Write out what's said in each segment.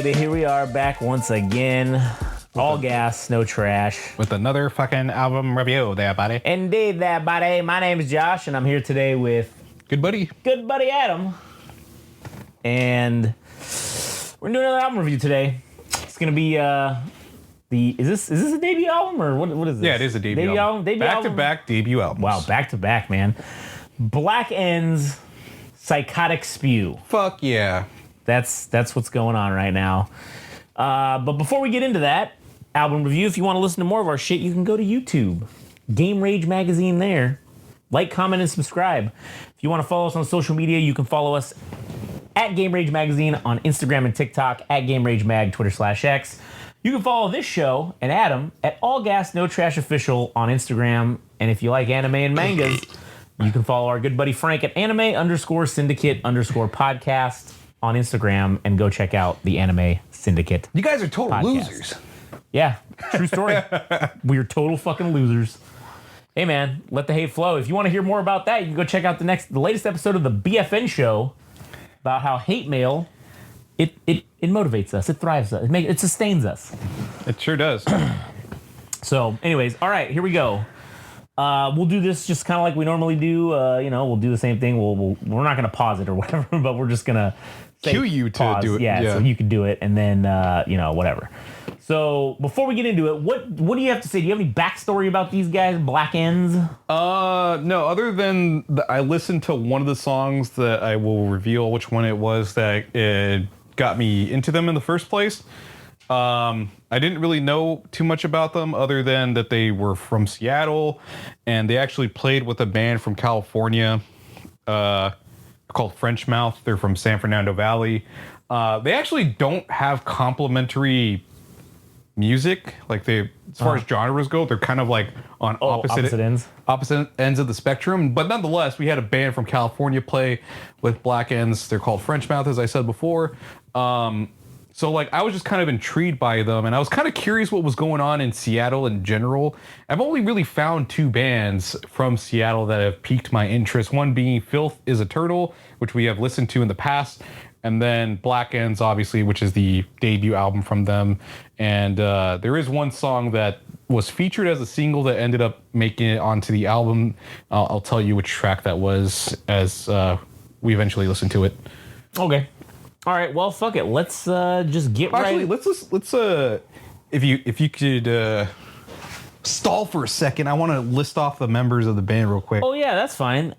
baby. Here we are back once again. All gas, no trash. With another fucking album review there, buddy. Indeed, there, buddy. My name is Josh, and I'm here today with Good buddy Adam. And we're doing another album review today. It's gonna be is this a debut album or what is this? Yeah, it is a debut album. Back-to-back debut albums. Wow, back to back, man. Black End's Psychotic Spew. Fuck yeah. That's what's going on right now. But before we get into that album review, if you want to listen to more of our shit, you can go to YouTube. Game Rage Magazine there. Like, comment, and subscribe. If you want to follow us on social media, you can follow us at Game Rage Magazine on Instagram and TikTok, at Game Rage Mag, Twitter/X. You can follow this show and Adam at All Gas No Trash Official on Instagram. And if you like anime and mangas, you can follow our good buddy Frank at anime_syndicate_podcast on Instagram and go check out the Anime Syndicate. You guys are total podcast. losers. Yeah, true story. We're total fucking losers. Hey man, let the hate flow. If you want to hear more about that, you can go check out the latest episode of the BFN show about how hate mail it motivates us, it thrives us, it sustains us. It sure does. So, anyways, all right, here we go. We'll do this just kind of like we normally do. We'll do the same thing. We're not gonna pause it or whatever, but we're just gonna cue you to pause. do it. Yeah, so you can do it, and then whatever. So before we get into it, what do you have to say? Do you have any backstory about these guys, Black Ends? No, other than I listened to one of the songs that I will reveal which one it was that got me into them in the first place. I didn't really know too much about them other than that they were from Seattle and they actually played with a band from California called French Mouth. They're from San Fernando Valley. They actually don't have complimentary music. Like as far as genres go, they're kind of like on opposite ends of the spectrum. But nonetheless, we had a band from California play with Black Ends. They're called French Mouth, as I said before. So like I was just kind of intrigued by them, and I was kind of curious what was going on in Seattle in general. I've only really found two bands from Seattle that have piqued my interest. One being Filth is a Turtle, which we have listened to in the past, and then Black Ends, obviously, which is the debut album from them. And there is one song that was featured as a single that ended up making it onto the album. I'll tell you which track that was as we eventually listen to it. Okay. All right, well, fuck it. Let's just get right. Let's if you could stall for a second. I want to list off the members of the band real quick. Oh yeah, that's fine.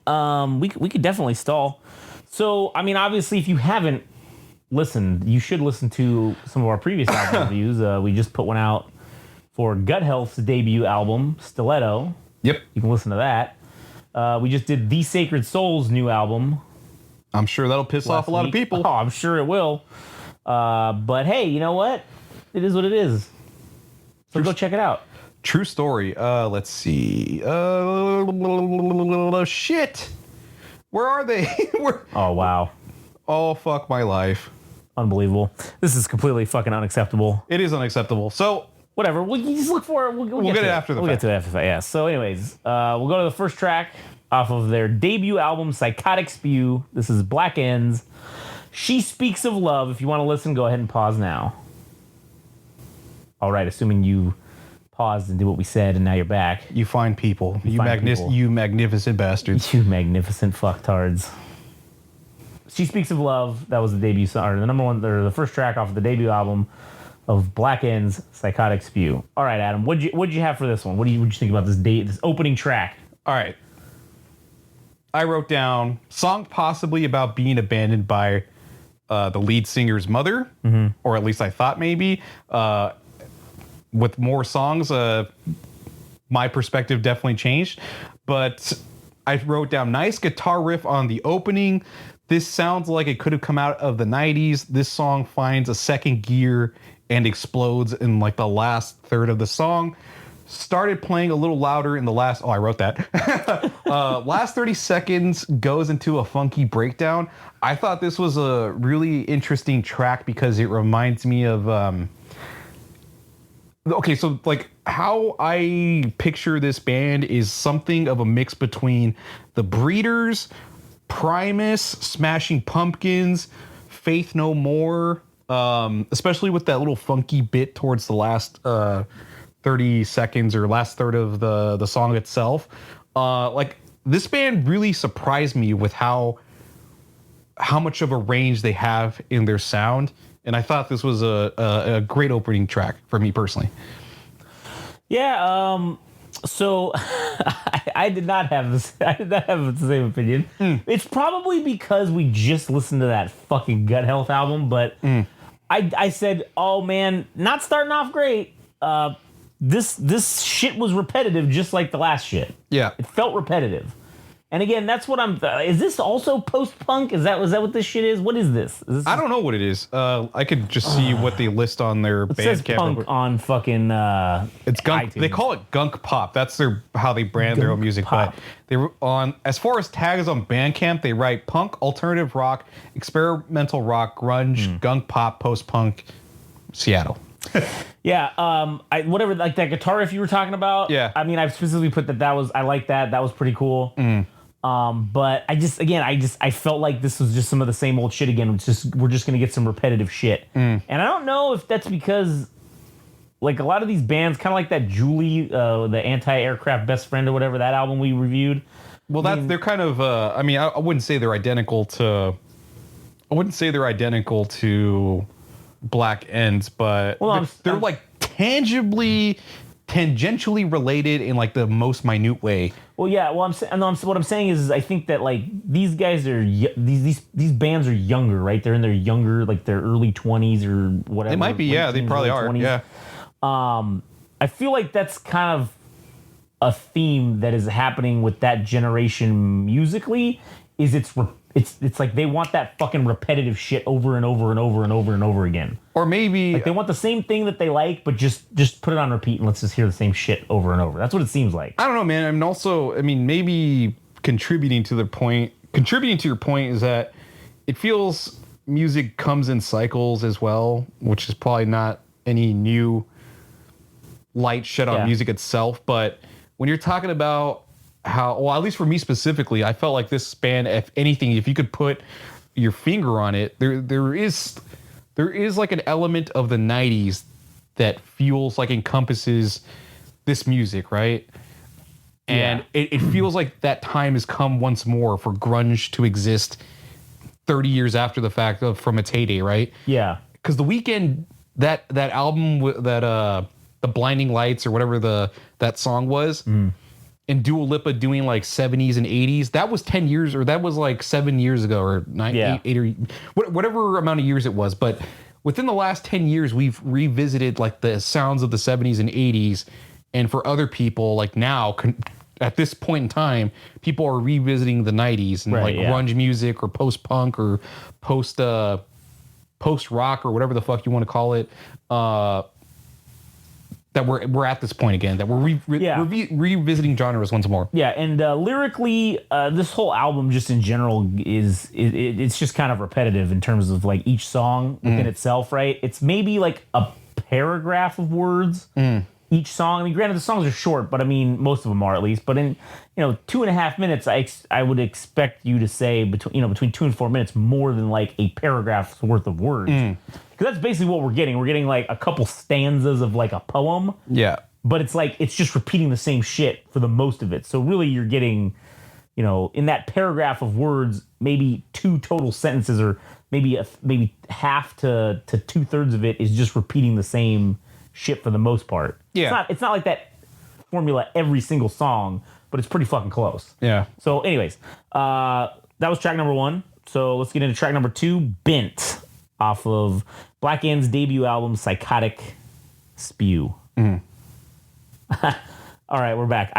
We could definitely stall. So I mean, obviously, if you haven't listened, you should listen to some of our previous album reviews. We just put one out for Gut Health's debut album, Stiletto. Yep, you can listen to that. We just did The Sacred Soul's new album. I'm sure that'll piss off a lot of people. Oh, I'm sure it will. But hey, you know what? It is what it is. So go check it out. True story. Let's see. Shit. Where are they? Oh, wow. Oh, fuck my life. Unbelievable. This is completely fucking unacceptable. It is unacceptable. So whatever. We'll just look for it. We'll get it after the fact. We'll get to it after the fact. Yeah. So anyways, we'll go to the first track off of their debut album, Psychotic Spew. This is Black Ends. She Speaks of Love. If you want to listen, go ahead and pause now. All right, assuming you paused and did what we said and now you're back. You fine people. You magnificent bastards. You magnificent fucktards. She Speaks of Love. That was the debut song, or the number one, or the first track off of the debut album of Black End's Psychotic Spew. All right, Adam, what'd you have for this one? What'd you think about this opening track? All right. I wrote down song possibly about being abandoned by the lead singer's mother, or at least I thought maybe. With more songs, my perspective definitely changed. But I wrote down nice guitar riff on the opening. This sounds like it could have come out of the 90s. This song finds a second gear and explodes in like the last third of the song. Started playing a little louder in the last... Oh, I wrote that. Last 30 seconds goes into a funky breakdown. I thought this was a really interesting track because it reminds me of... Okay, so like how I picture this band is something of a mix between the Breeders, Primus, Smashing Pumpkins, Faith No More, especially with that little funky bit towards the last 30 seconds or last third of the song itself. Like this band really surprised me with how much of a range they have in their sound, and I thought this was a great opening track for me personally. Yeah, so I did not have this. I did not have the same opinion. It's probably because we just listened to that fucking Gut Health album, but I said, oh man, not starting off great. This shit was repetitive, just like the last shit. Yeah, it felt repetitive. And again, that's what I'm. Is this also post-punk? Is that what this shit is? What is this? I don't know what it is. I could just see what they list on their it says Bandcamp. punk on fucking. It's gunk. iTunes. They call it gunk pop. That's how they brand their own music. Pop. But they on as far as tags on Bandcamp, they write punk, alternative rock, experimental rock, grunge, gunk pop, post-punk, Seattle. Yeah, whatever, like that guitar riff you were talking about. Yeah, I mean, I've specifically put that was I like that. That was pretty cool. But I felt like this was just some of the same old shit again. We're just gonna get some repetitive shit, and I don't know if that's because like a lot of these bands, kind of like that Julie, the Anti-Aircraft Best Friend or whatever, that album we reviewed. Well, they're kind of. I mean, I wouldn't say they're identical to. I wouldn't say they're identical to Black Ends, but they're like tangentially related in like the most minute way. Well, yeah. Well, what I'm saying is I think that like these guys are these bands are younger, right? They're in their younger, like their early 20s or whatever. They might be, yeah. They probably are, 20s. yeah. I feel like that's kind of a theme that is happening with that generation musically. Is it's like they want that fucking repetitive shit over and over and over and over and over again. Or maybe like they want the same thing that they like, but just put it on repeat and let's just hear the same shit over and over. That's what it seems like. I don't know, man. I mean, maybe contributing to your point is that it feels music comes in cycles as well, which is probably not any new light shed on music itself. But when you're talking about at least for me specifically, I felt like this band, if anything, if you could put your finger on it, there is like an element of the 90s that feels like encompasses this music, right? And it feels like that time has come once more for grunge to exist 30 years after the fact from its heyday, right? Yeah. Because The Weeknd, that album, the Blinding Lights or whatever that song was, and Dua Lipa doing like 70s and 80s, that was 10 years, or that was like 7 years ago, or 8 or whatever amount of years it was. But within the last 10 years, we've revisited like the sounds of the 70s and 80s. And for other people, like now, at this point in time, people are revisiting the 90s and grunge music or post-punk or post-rock or whatever the fuck you want to call it. That we're at this point again, that we're revisiting genres once more. Yeah, and lyrically, this whole album just in general it's just kind of repetitive in terms of like each song within itself, right? It's maybe like a paragraph of words each song. I mean, granted, the songs are short, but I mean, most of them are at least. But in 2.5 minutes, I would expect you to say between 2 and 4 minutes more than like a paragraph's worth of words. Because that's basically what we're getting. We're getting like a couple stanzas of like a poem. Yeah. But it's like, it's just repeating the same shit for the most of it. So really you're getting, in that paragraph of words, maybe 2 total sentences or maybe half to 2/3 of it is just repeating the same shit for the most part. Yeah. It's not like that formula every single song, but it's pretty fucking close. Yeah. So anyways, that was track number 1. So let's get into track number 2, Bent, off of Black End's debut album, Psychotic Spew. All right, we're back.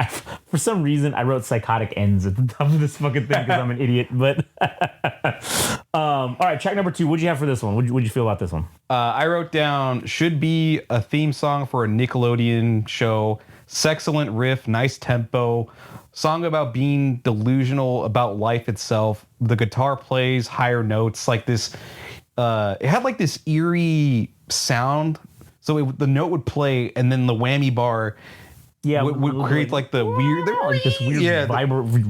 For some reason, I wrote Psychotic Ends at the top of this fucking thing because I'm an idiot. But all right, track number 2. What'd you have for this one? What'd you feel about this one? I wrote down, should be a theme song for a Nickelodeon show. Sexcellent riff, nice tempo. Song about being delusional about life itself. The guitar plays higher notes, like this. It had like this eerie sound. So the note would play, and then the whammy bar would create like the weird, like this weird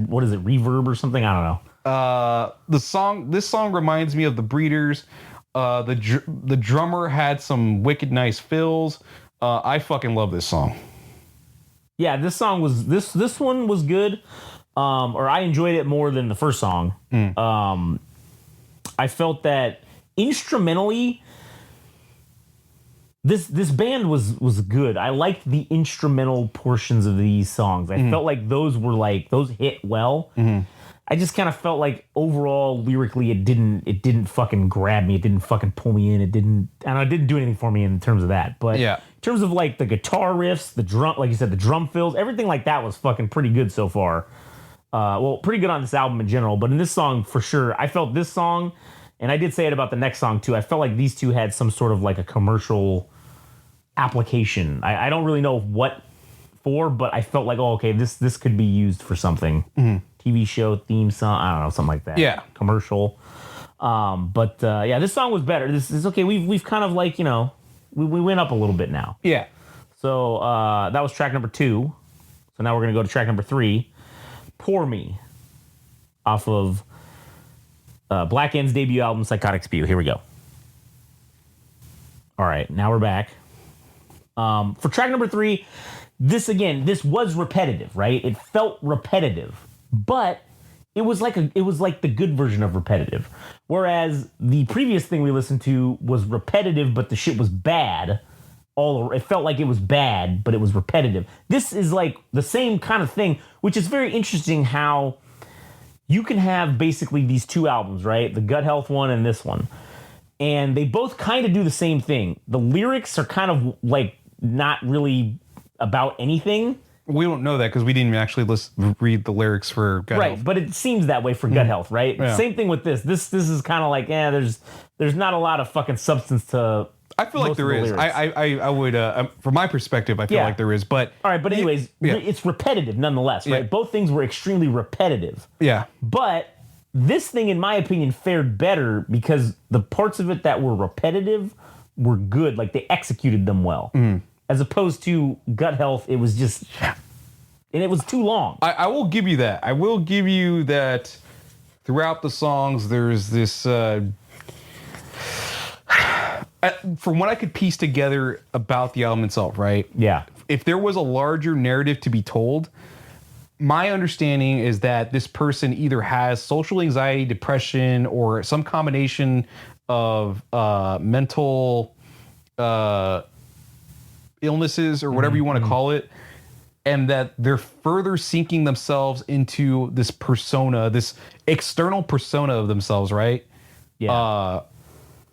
what is it, reverb or something? I don't know. This song reminds me of the Breeders. The drummer had some wicked nice fills. I fucking love this song. Yeah, this one was good. Or I enjoyed it more than the first song. I felt that instrumentally, this band was good. I liked the instrumental portions of these songs. I felt like those hit well. I just kind of felt like overall lyrically it didn't fucking grab me. It didn't fucking pull me in. It didn't do anything for me in terms of that. But yeah. In terms of like the guitar riffs, the drum, like you said, the drum fills, everything like that was fucking pretty good so far. Pretty good on this album in general, but in this song for sure, I felt this song, and I did say it about the next song too. I felt like these two had some sort of like a commercial application. I don't really know what for, but I felt like, oh, okay, this could be used for something. TV show, theme song, I don't know, something like that. Yeah. Commercial. This song was better. This is okay. We've kind of like, we went up a little bit now. Yeah. So that was track number 2. So now we're going to go to track number 3, Pour Me, off of Black End's debut album, Psychotic Spew. Here we go. All right, now we're back. For track number 3, this was repetitive, right? It felt repetitive, but it was like the good version of repetitive. Whereas the previous thing we listened to was repetitive, but the shit was bad. It felt like it was bad, but it was repetitive. This is like the same kind of thing, which is very interesting how you can have basically these two albums, right? The Gut Health one and this one. And they both kind of do the same thing. The lyrics are kind of like not really about anything. We don't know that because we didn't actually read the lyrics for Gut Health. Right, but it seems that way for Gut Health, right? Yeah. Same thing with this. This is kind of like, there's not a lot of fucking substance to. I feel like there is. I would, from my perspective, I feel like there is. But all right, but anyways, it's repetitive nonetheless, right? Yeah. Both things were extremely repetitive. Yeah. But this thing, in my opinion, fared better because the parts of it that were repetitive were good. Like they executed them well, as opposed to Gut Health. It was just, and it was too long. I will give you that. I will give you that. Throughout the songs, there's this. From what I could piece together about the album itself, right? Yeah. If there was a larger narrative to be told, my understanding is that this person either has social anxiety, depression, or some combination of mental illnesses or whatever you want to call it, and that they're further sinking themselves into this persona, this external persona of themselves, right? Yeah.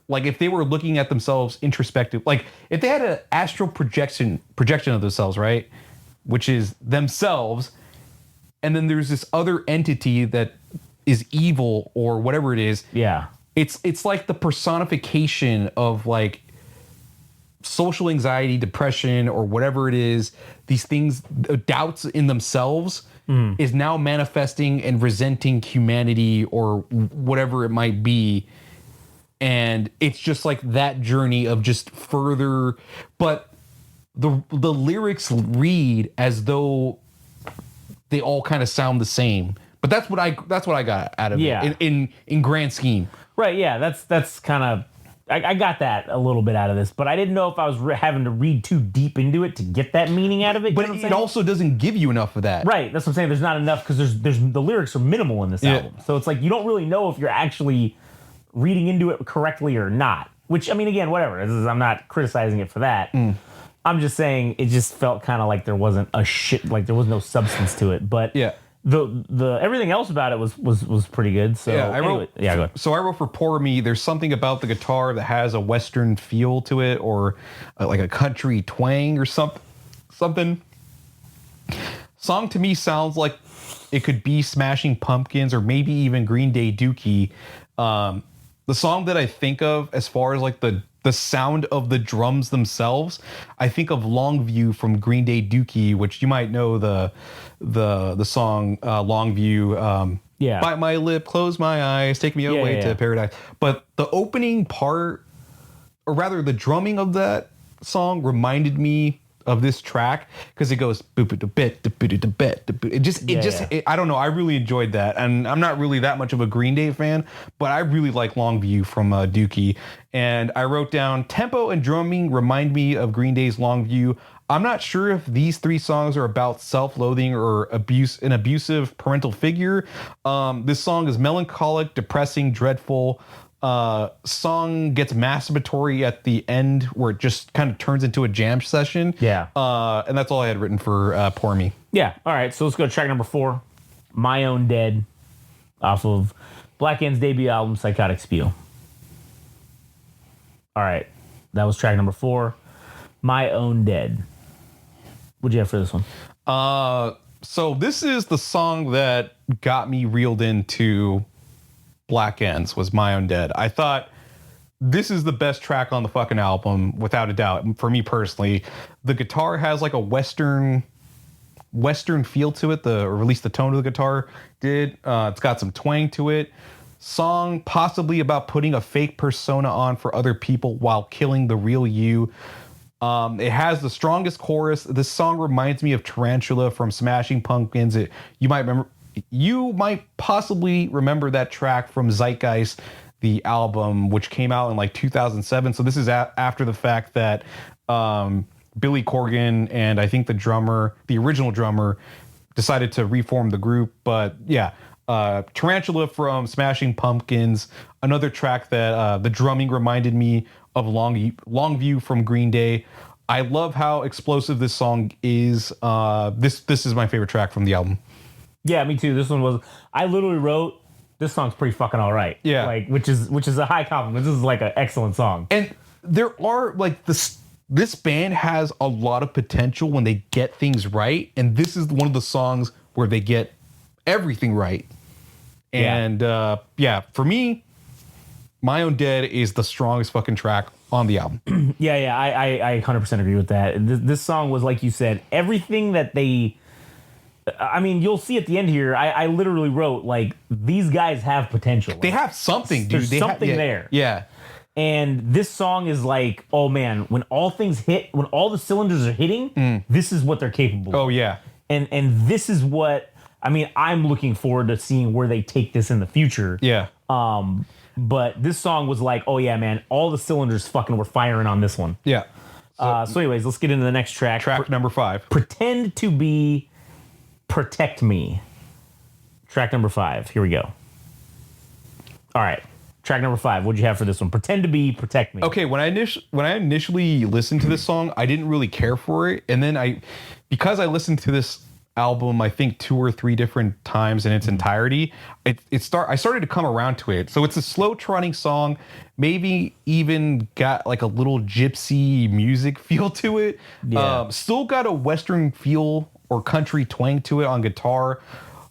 Like if they were looking at themselves introspective, like if they had an astral projection of themselves, right? Which is themselves. And then there's this other entity that is evil or whatever it is. Yeah. It's like the personification of like social anxiety, depression, or whatever it is. These things, doubts in themselves is now manifesting and resenting humanity or whatever it might be. And it's just like that journey of just further, but the lyrics read as though they all kind of sound the same. But that's what I got out of it in grand scheme. Right. Yeah. That's kind of, I got that a little bit out of this, but I didn't know if I was having to read too deep into it to get that meaning out of it. But it also doesn't give you enough of that. Right. That's what I'm saying. There's not enough because there's the lyrics are minimal in this album. So it's like you don't really know if you're actually reading into it correctly or not, which I mean, again, whatever. I'm not criticizing it for that. I'm just saying it just felt kind of like there wasn't there was no substance to it. But the everything else about it was pretty good. So go ahead. So I wrote for Pour Me. There's something about the guitar that has a Western feel to it, or like a country twang or something. Song to me sounds like it could be Smashing Pumpkins or maybe even Green Day Dookie. The song that I think of as far as like the sound of the drums themselves, I think of Longview from Green Day Dookie, which you might know the song Longview. Bite my lip, close my eyes, take me away to paradise. But the opening part, or rather the drumming of that song, reminded me of this track because it goes I don't know, I really enjoyed that, and I'm not really that much of a Green Day fan, but I really like Longview from Dookie. And I wrote down tempo and drumming remind me of Green Day's Longview. I'm not sure if these three songs are about self-loathing or an abusive parental figure. This song is melancholic, depressing, dreadful. Song gets masturbatory at the end where it just kind of turns into a jam session. Yeah. And that's all I had written for Pour Me. Yeah. All right. So let's go to track number 4, My Own Dead, off of Black End's debut album, Psychotic Spew. All right. That was track number 4, My Own Dead. What'd you have for this one? So this is the song that got me reeled into Black Ends, was My Own Dead. I thought this is the best track on the fucking album, without a doubt, for me personally. The guitar has like a Western feel to it, or at least the tone of the guitar did. It's got some twang to it. Song possibly about putting a fake persona on for other people while killing the real you. It has the strongest chorus. This song reminds me of Tarantula from Smashing Pumpkins. You might possibly remember that track from Zeitgeist, the album, which came out in like 2007. So this is after the fact that Billy Corgan and I think the original drummer, decided to reform the group. But yeah, Tarantula from Smashing Pumpkins, another track that the drumming reminded me of Longview from Green Day. I love how explosive this song is. This is my favorite track from the album. Yeah, me too. This one was, I literally wrote, this song's pretty fucking all right. Yeah. Like, which is a high compliment. This is like an excellent song. And there are like this band has a lot of potential when they get things right. And this is one of the songs where they get everything right. And for me, My Own Dead is the strongest fucking track on the album. I 100% agree with that. This song was, like you said, everything that they... I mean, you'll see at the end here, I literally wrote, like, these guys have potential. They have something, dude. There's something there. Yeah. And this song is like, oh, man, when all things hit, when all the cylinders are hitting, this is what they're capable of. Oh, yeah. And this is what... I mean, I'm looking forward to seeing where they take this in the future. Yeah. But this song was like, oh, yeah, man, all the cylinders fucking were firing on this one. Yeah. So anyways, let's get into the next track. Track number 5. Pretend to be Protect Me. Track number 5. Here we go. All right. Track number 5. What'd you have for this one? Pretend to be Protect Me. Okay, when I initially listened to this song, I didn't really care for it. And then because I listened to this album, I think 2 or 3 different times in its entirety, I started to come around to it. So it's a slow trotting song, maybe even got like a little gypsy music feel to it. Yeah. Still got a Western feel or country twang to it on guitar.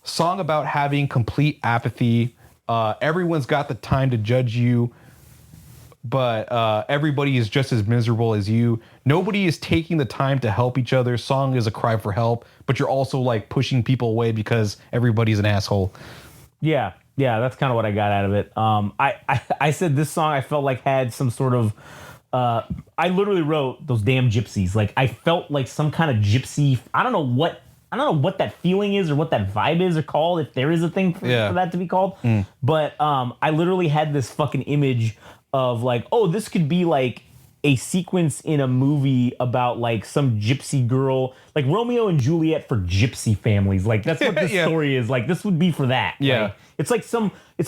Song about having complete apathy. Everyone's got the time to judge you, but everybody is just as miserable as you. Nobody is taking the time to help each other. Song is a cry for help, but you're also like pushing people away because everybody's an asshole. Yeah, that's kind of what I got out of it. I said this song I felt like had some sort of... I literally wrote those damn gypsies. Like, I felt like some kind of gypsy... I don't know what that feeling is or what that vibe is or called, if there is a thing for that to be called. But I literally had this fucking image of like, oh, this could be like a sequence in a movie about like some gypsy girl, like Romeo and Juliet for gypsy families. Like, that's what this story is. Like, this would be for that. Yeah. Like, it's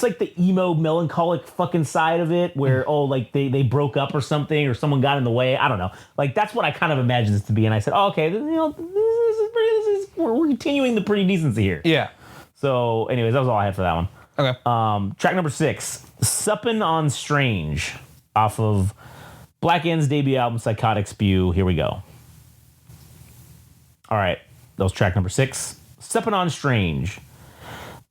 like the emo melancholic fucking side of it where, like they broke up or something or someone got in the way. I don't know. Like, that's what I kind of imagined this to be. And I said, oh, okay, we're continuing the pretty decency here. Yeah. So anyways, that was all I had for that one. Okay. Track number 6, Suppin' on Strange, off of Black End's debut album, Psychotic Spew. Here we go. All right. That was track number 6, Suppin' on Strange.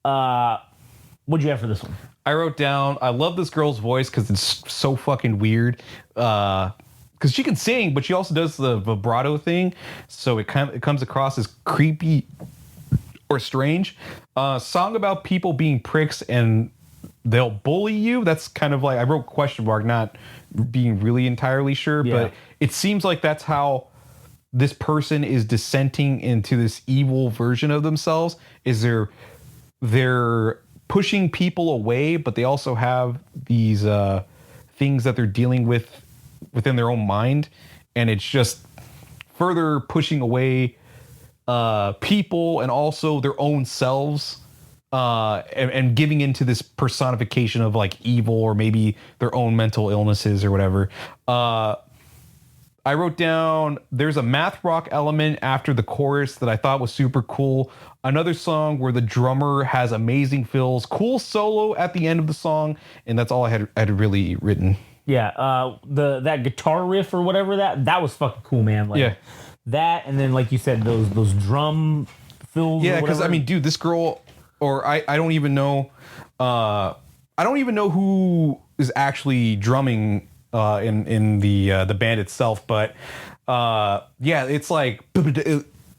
What'd you have for this one? I wrote down, I love this girl's voice because it's so fucking weird. Because she can sing, but she also does the vibrato thing. So it comes across as creepy or strange. Song about people being pricks and they'll bully you. That's kind of like, I wrote question mark, not being really entirely sure. Yeah. But it seems like that's how this person is dissenting into this evil version of themselves. Is they're pushing people away, but they also have these things that they're dealing with within their own mind, and it's just further pushing away people and also their own selves, and giving into this personification of like evil or maybe their own mental illnesses or whatever. I wrote down, there's a math rock element after the chorus that I thought was super cool. Another song where the drummer has amazing fills, cool solo at the end of the song, and that's all I had really written. Yeah, that guitar riff or whatever, that was fucking cool, man. Like, Yeah. That, and then like you said, those drum fills. Yeah, because I mean, dude, this girl, or I don't even know, I don't even know who is actually drumming in the band itself, but yeah, it's like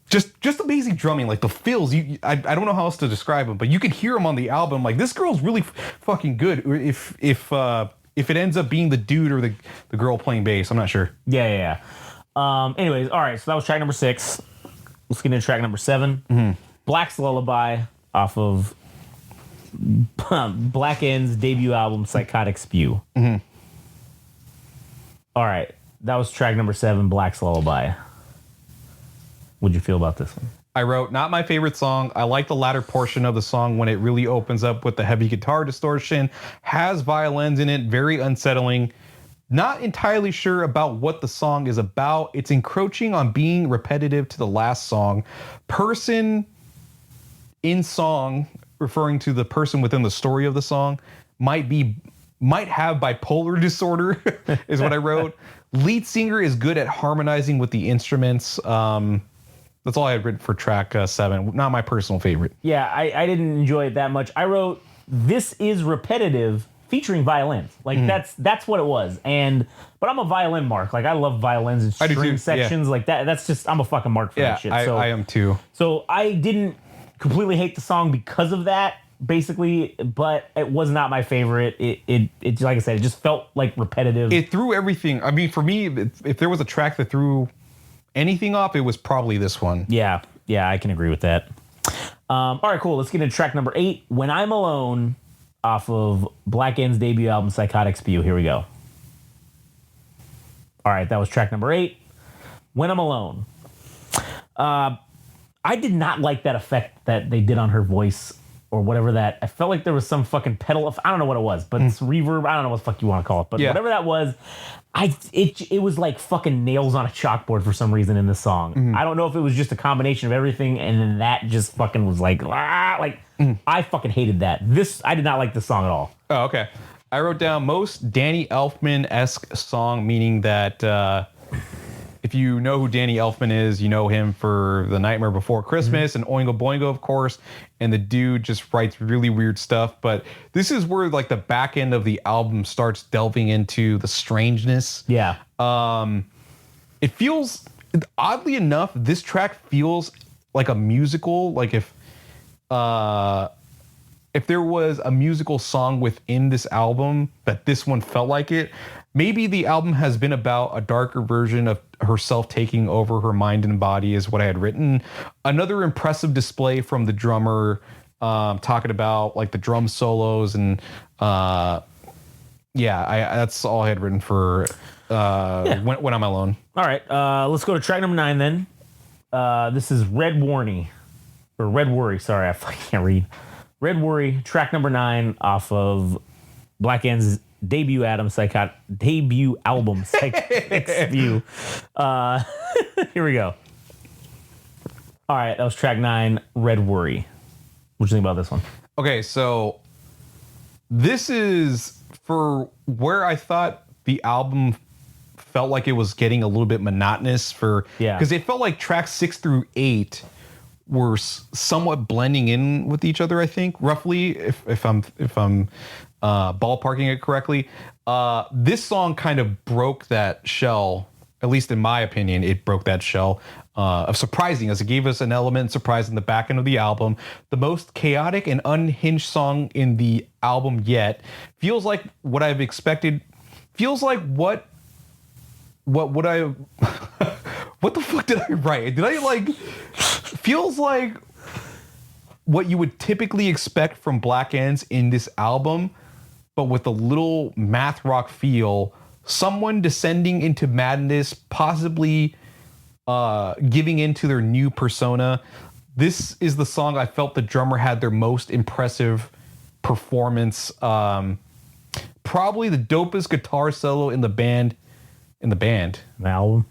just amazing drumming, like the fills. I don't know how else to describe them, but you can hear them on the album. Like, this girl's really fucking good. If it ends up being the dude or the girl playing bass, I'm not sure. Yeah. Anyways, all right. So that was track number 6. Let's get into track number 7. Black's Lullaby off of Black End's debut album, Psychotic Spew. All right. That was track number 7, Black's Lullaby. What'd you feel about this one? I wrote, not my favorite song. I like the latter portion of the song when it really opens up with the heavy guitar distortion. Has violins in it, very unsettling. Not entirely sure about what the song is about. It's encroaching on being repetitive to the last song. Person in song, referring to the person within the story of the song, might have bipolar disorder, is what I wrote. Lead singer is good at harmonizing with the instruments. That's all I had written for track 7. Not my personal favorite. Yeah, I didn't enjoy it that much. I wrote, this is repetitive, featuring violins. Like, that's what it was. But I'm a violin mark. Like, I love violins and string sections. Yeah. Like that. That's just, I'm a fucking mark for that shit. So, I am too. So I didn't completely hate the song because of that, basically, but it was not my favorite. It like I said, it just felt like repetitive. It threw everything. I mean, for me, if there was a track that threw anything off, it was probably this one. Yeah, I can agree with that. All right, cool. Let's get into track number 8, When I'm Alone, off of Black End's debut album, Psychotic Spew. Here we go. All right, that was track number 8, When I'm Alone. I did not like that effect that they did on her voice or whatever that. I felt like there was some fucking pedal. I don't know what it was, but it's reverb. I don't know what the fuck you want to call it, but whatever that was, it was like fucking nails on a chalkboard for some reason in this song. I don't know if it was just a combination of everything, and then that just fucking was like, I fucking hated that. I did not like this song at all. Oh, okay. I wrote down most Danny Elfman-esque song, meaning that if you know who Danny Elfman is, you know him for The Nightmare Before Christmas and Oingo Boingo, of course. And the dude just writes really weird stuff. But this is where like the back end of the album starts delving into the strangeness. Yeah. It feels, oddly enough, this track feels like a musical. Like if there was a musical song within this album, that this one felt like it. Maybe the album has been about a darker version of herself taking over her mind and body, is what I had written. Another impressive display from the drummer, talking about like the drum solos and that's all I had written for When I'm Alone. All right, let's go to track number 9 then. This is Red Worry. Sorry, I fucking can't read. Red Worry, track number 9 off of Black End's debut album, Psychotic Spew. Here we go. All right, that was track 9, Red Worry. What do you think about this one? Okay, so this is for where I thought the album felt like it was getting a little bit monotonous because it felt like tracks 6 through 8 were somewhat blending in with each other, I think, roughly, if I'm ballparking it correctly. This song kind of broke that shell, at least in my opinion. It broke that shell of surprising, as it gave us an element of surprise in the back end of the album. The most chaotic and unhinged song in the album yet. Feels like what I've expected. Feels like what would I what the fuck did I write? Did I like, feels like what you would typically expect from Black Ends in this album, but with a little math rock feel, someone descending into madness, possibly giving into their new persona. This is the song I felt the drummer had their most impressive performance. Probably the dopest guitar solo in the band. The album,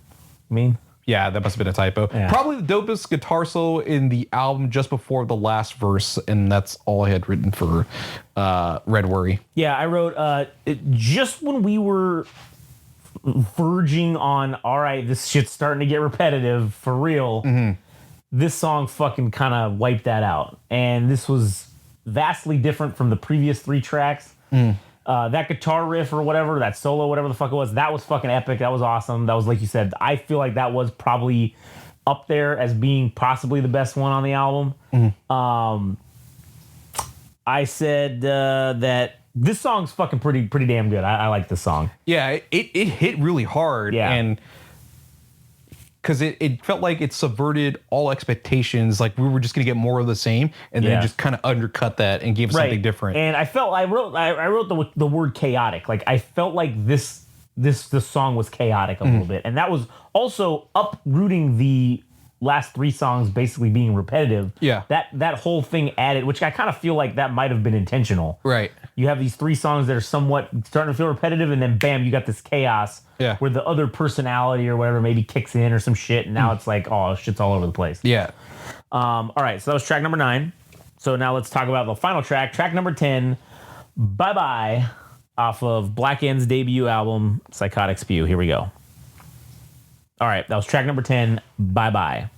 I mean? Yeah, that must have been a typo. Yeah. Probably the dopest guitar solo in the album just before the last verse, and that's all I had written for Red Worry. Yeah, I wrote, just when we were verging on, all right, this shit's starting to get repetitive for real, this song fucking kind of wiped that out. And this was vastly different from the previous 3 tracks. That guitar riff or whatever, that solo, whatever the fuck it was, that was fucking epic. That was awesome. That was, like you said, I feel like that was probably up there as being possibly the best one on the album. I said that this song's fucking pretty damn good. I like this song. Yeah, it hit really hard. Yeah. And because it felt like it subverted all expectations. Like we were just going to get more of the same, and then just kind of undercut that and gave something different. And I wrote the word chaotic. Like I felt like this song was chaotic a little bit, and that was also uprooting the last 3 songs basically being repetitive. Yeah, that whole thing added, which I kind of feel like that might have been intentional. Right. You have these 3 songs that are somewhat starting to feel repetitive, and then bam, you got this chaos. Yeah. Where the other personality or whatever maybe kicks in or some shit, and now it's like, oh, shit's all over the place. Yeah. All right, so that was track number 9. So now let's talk about the final track, track number 10, Bye Bye, off of Black End's debut album, Psychotic Spew. Here we go. All right, that was track number 10, Bye Bye.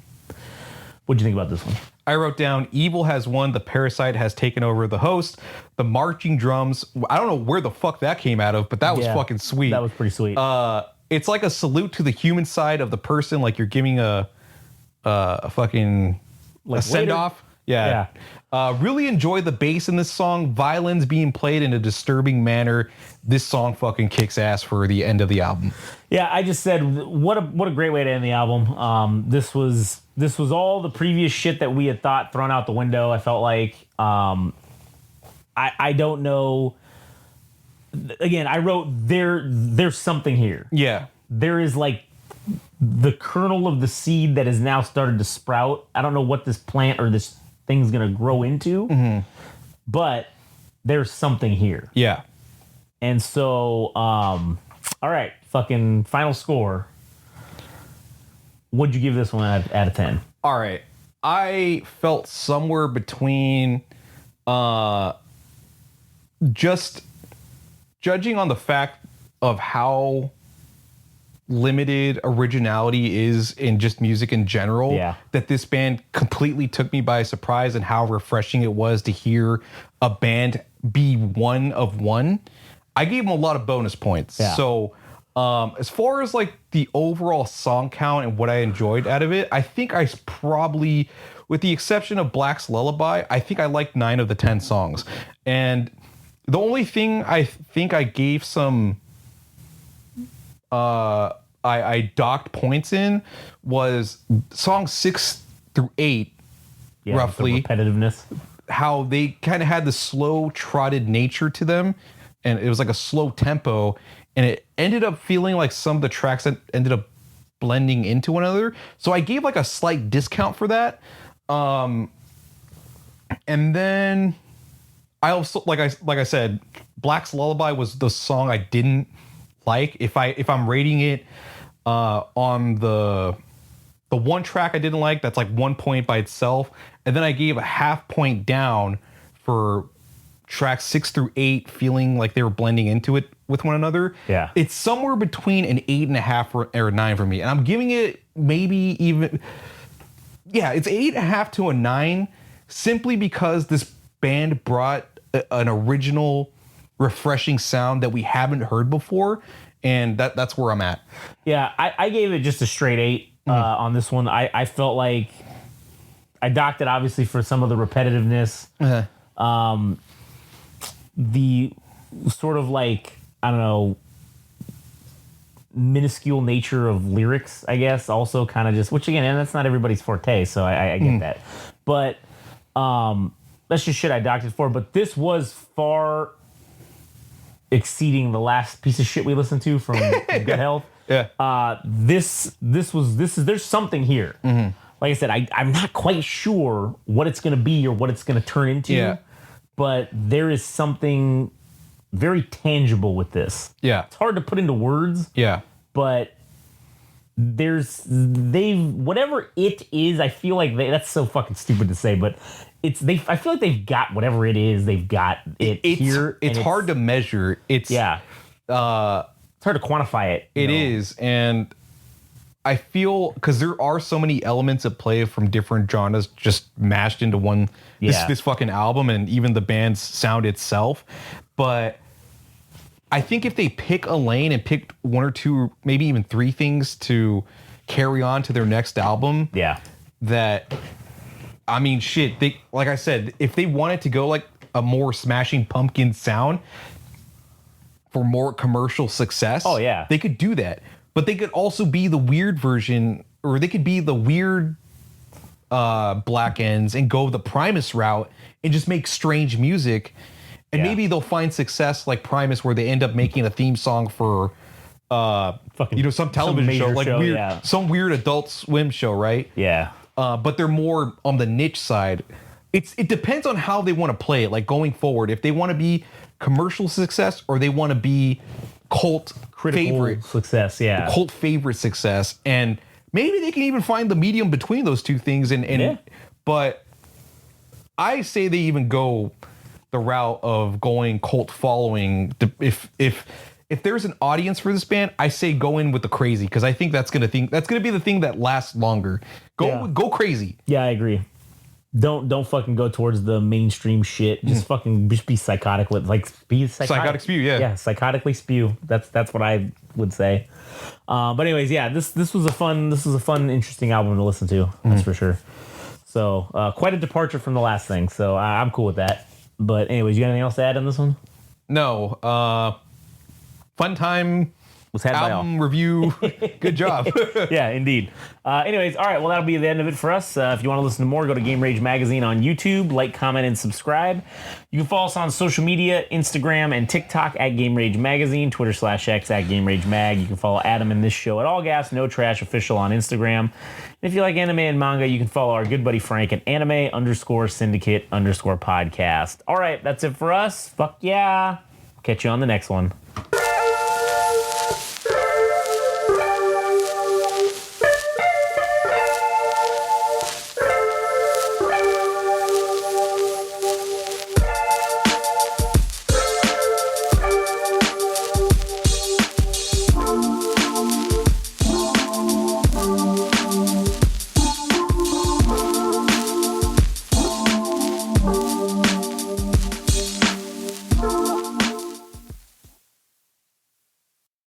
What'd you think about this one? I wrote down, evil has won, the parasite has taken over the host, the marching drums. I don't know where the fuck that came out of, but that was fucking sweet. That was pretty sweet. It's like a salute to the human side of the person, like you're giving a fucking like a send-off. Yeah. Really enjoy the bass in this song. Violins being played in a disturbing manner. This song fucking kicks ass for the end of the album. Yeah, I just said what a great way to end the album. This was all the previous shit that we had thought thrown out the window. I felt like I don't know. Again, I wrote there's something here. Yeah. There is like the kernel of the seed that has now started to sprout. I don't know what this plant or this thing's gonna grow into, but there's something here. Yeah. And so, all right, fucking final score. What'd you give this one out of 10? All right. I felt somewhere between just judging on the fact of how limited originality is in just music in general, that this band completely took me by surprise, and how refreshing it was to hear a band be one of one. I gave them a lot of bonus points. So as far as like the overall song count and what I enjoyed out of it, I think I probably, with the exception of Black's Lullaby, I think I liked 9 of the 10 songs. And the only thing I think I gave some I docked points in was songs 6 through 8, roughly. The repetitiveness. How they kind of had the slow trotted nature to them, and it was like a slow tempo, and it ended up feeling like some of the tracks that ended up blending into one another. So I gave like a slight discount for that. And then I also, like I said, Black's Lullaby was the song I didn't like. If I'm rating it on the one track I didn't like, that's like 1 point by itself, and then I gave a half point down for tracks 6 through 8, feeling like they were blending into it with one another. Yeah, it's somewhere between an 8.5 or 9 for me, and I'm giving it maybe even it's 8.5 to a 9, simply because this band brought an original, refreshing sound that we haven't heard before, and that's where I'm at. Yeah, I gave it just a straight 8 on this one. I felt like I docked it obviously for some of the repetitiveness. The sort of like, I don't know, minuscule nature of lyrics, I guess, also kind of just, which again, and that's not everybody's forte, so I get that. But that's just shit I docked it for. But this was far exceeding the last piece of shit we listened to from Good Health. Yeah. This is there's something here. Like I said, I'm not quite sure what it's gonna be or what it's gonna turn into. Yeah. But there is something very tangible with this. Yeah. It's hard to put into words. Yeah. But whatever it is, I feel like that's so fucking stupid to say, but I feel like they've got whatever it is, they've got it here. It's hard to measure. It's it's hard to quantify it. It is, and I feel because there are so many elements at play from different genres just mashed into one this fucking album, and even the band's sound itself. But I think if they pick a lane and pick one or two, maybe even three things to carry on to their next album, that, I mean, shit, they, like I said, if they wanted to go like a more Smashing Pumpkin sound for more commercial success, they could do that. But they could also be the weird version, or they could be the weird Black Ends and go the Primus route and just make strange music. And maybe they'll find success like Primus, where they end up making a theme song for some television show, like some weird Adult Swim show, right? Yeah. But they're more on the niche side. It depends on how they want to play it, like going forward. If they want to be commercial success or they want to be cult favorite success, cult favorite success, and maybe they can even find the medium between those two things. But I say they even go the route of going cult following. If there's an audience for this band, I say go in with the crazy, because I think that's gonna be the thing that lasts longer. Go crazy. Yeah, I agree. Don't fucking go towards the mainstream shit. Just be psychotic with be psychotic. Psychotic Spew, yeah, psychotically spew. That's what I would say. But anyways, this was a fun, interesting album to listen to. That's for sure. So quite a departure from the last thing. So I'm cool with that. But anyways, you got anything else to add on this one? No. Fun time. Was had by all. Album review. Good job. Yeah, indeed. Anyways, all right. Well, that'll be the end of it for us. If you want to listen to more, go to Game Rage Magazine on YouTube. Like, comment, and subscribe. You can follow us on social media, Instagram and TikTok at Game Rage Magazine, Twitter /X at Game Rage Mag. You can follow Adam and this show at All Gas No Trash Official on Instagram. And if you like anime and manga, you can follow our good buddy Frank at anime_syndicate_podcast. All right, that's it for us. Fuck yeah. Catch you on the next one.